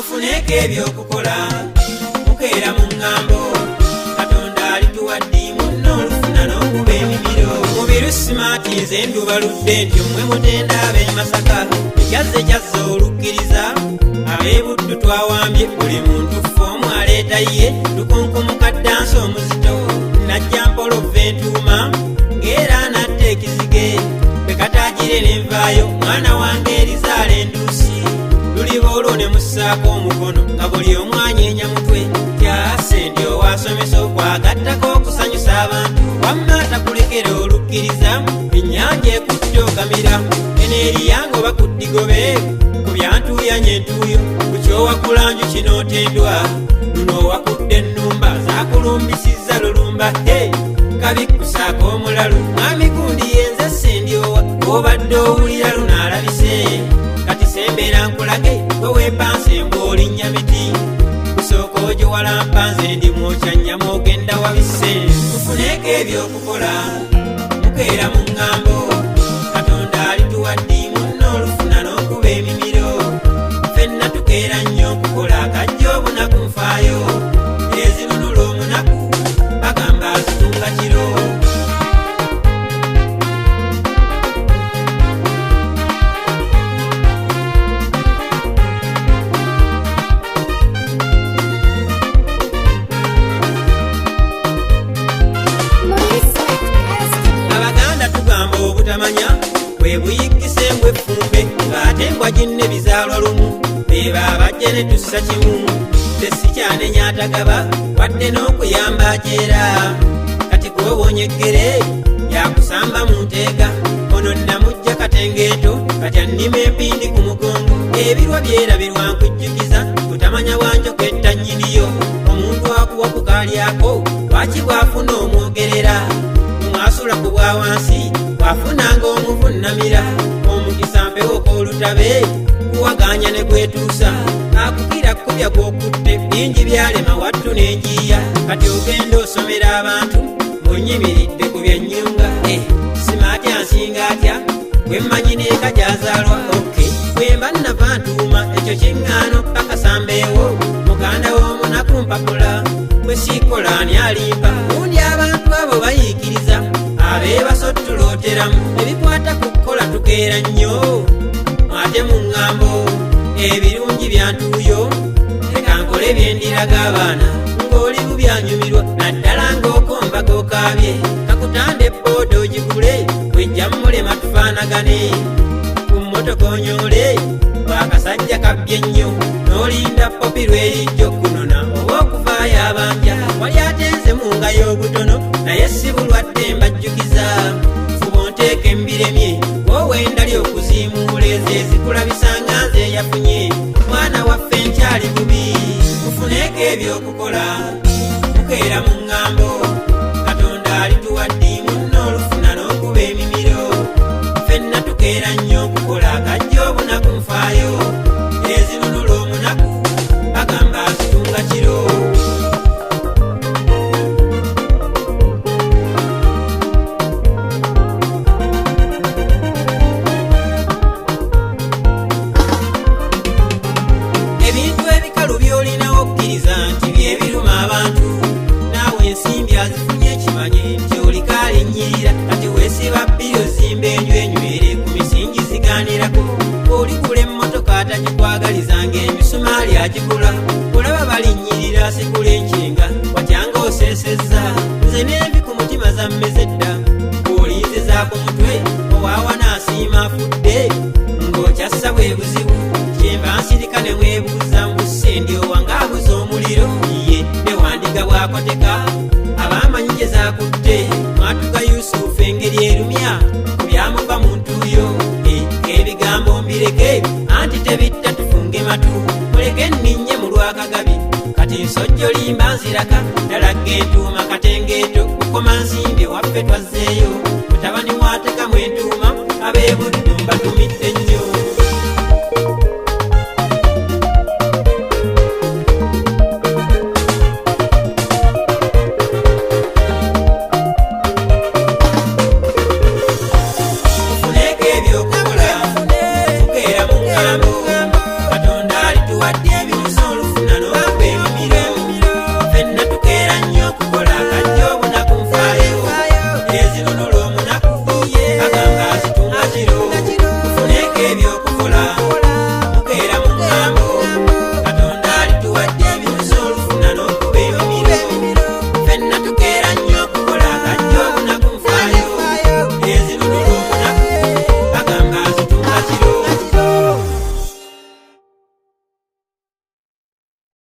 mufuneko ebyokukola mukeera mu ŋŋambo katonda alituwadde munno olufuna n'okuba emimiro mubiru simaati nze ndubaludde nti mmwe mutenda ab'emasaka ekyazze kyazze olukkiriza ab'ebuddu twawambye buli muntu ffe omu aleeta ye tukunkumuka ddansi omuzito najja mpolova entuuma ng'era natta ekizige bekataagire nenvaayo mwana wange erizaala enduusi luliba olwo ne mussaako omukono nga buli omu anyeenya mutwe tyase ndi owasomesa okwagattako okusanyusa abantu wamma atakulekera olukkiriza ennyanja ekutte okamira eno eriyange oba ku ddigobe ku byantuuyanya entuuyo ku kyowakulanju kinootendwa luno owakudde ennumba zaakulumbisizza lulumba kabikusaako omulalu mwami gundi yenze sendiowa obadde owulira luno alabise kati sembera nkulage gwe weepanse ng'olinnya miti kusooka ojo walampanze ndi mwokyanyama ogenda wabise mufuneko ebyokukola mukeera mu ŋŋambo katonda alituwadde munno olufuna n'okuba emimiro ffenna tukeera nnyo okukola akajja obunaku nfaayo ezinunula omunaku bagamba azitunga kiro obutamanya bwe buyigise mbweffumbe ng'ate mbwa ginne bizaalwa lumu beba abajje ne tussa kimu tesikyanenya atagaba wadde n'okuyamba ajeera kati gwobonyeggere yakusamba mu nteega ono nnamujja katengeeto kati annima empindi ku mugongo ebirwa byerabirwa nkujjukiza kutamanya wanjo kwetta nnyiniyo omuntu akuwa ku kaalyako lwaki bw'afuna omwogerera omwasula ku bwa wansi wafunanga omuvunnamira omukisa mpewoka olutabe kuwaganya ne gwetuusa akukira kubya gw'okutte bingi byalema wattu n'enjiya kati ogenda osomera abantu ng'onyimiridde ku byennyunga simaati ansinga atya bwemmanyi neeka gyazaalwa bwemba nnava ntuuma ekyo kiŋŋaano pakasambeewo muganda w'omunaku mpapula bwe siikola ani alimba undi abantu abo bayiikiriza abeebasottuloteramu ebikwata ku kukola tukeera nnyo mwate mu ŋŋambo ebirungi byantuuyo leka nkole byendiraga abaana ng'oli bubyanyumirwa naddala ng'okomba gookaabye kakutanda ebbooda ogigule bwejja mulema tufaanagane ku mmotoka onyoole wakasajja kabbye nnyo n'olinda popi lwerijja okunona oba okuvaayo abanja wali atenze mu nga y'obutono naye si bulwadde mbajjukiza fuba onteeka embiremye woowendali okuziimuula ezo ezikulabisanga nze yafunye mwana waffe nkyali bubi mufuneko ebyokukola mukeera mu ŋŋambo katonda alituwadde munno olufuna n'okuba emimiro ffenna tukeera nnyo okukola akajja obunaku nfaayo ezinunula omunaku bagamba azitunga kiro ebintu ebikalu by'olinawo okkiriza nti byebiruma abantu naawe ensimbi azifunye ekimanye nti olikaala ennyirira kati weesiba bbiri ozimba enju enywere ku misingi zigaanirako oligula emmotoka atagikwagalizanga emisumaali agigula olaba balinnyirira asikula enkinga watyanga oseesezza nze n'ebi ku mutima zammeze dda ng'olinziza ku mutwe owaawa n'asiima afudde ng'okyassa bwe buzibu kyenva nsirika ne mwebuuza mbusse ndyowa ng'abuza omuliro ye ne wandiga bw'akoteka abaamanyi gye zaakutte mwatuga yusufu engeri erumya ku byamuva mu ntuuyo ebigambo mbireke anti tebitta tufunge matu muleke nninye mu lwakagabi kati nsojja olimba nziraka ddalaga entuuma katengeeto kukoma nsimbi waffe twazzeeyo mutabani mwatekamu entuuma ab'ebuddu mbatumidde nnyo katonda alituwadde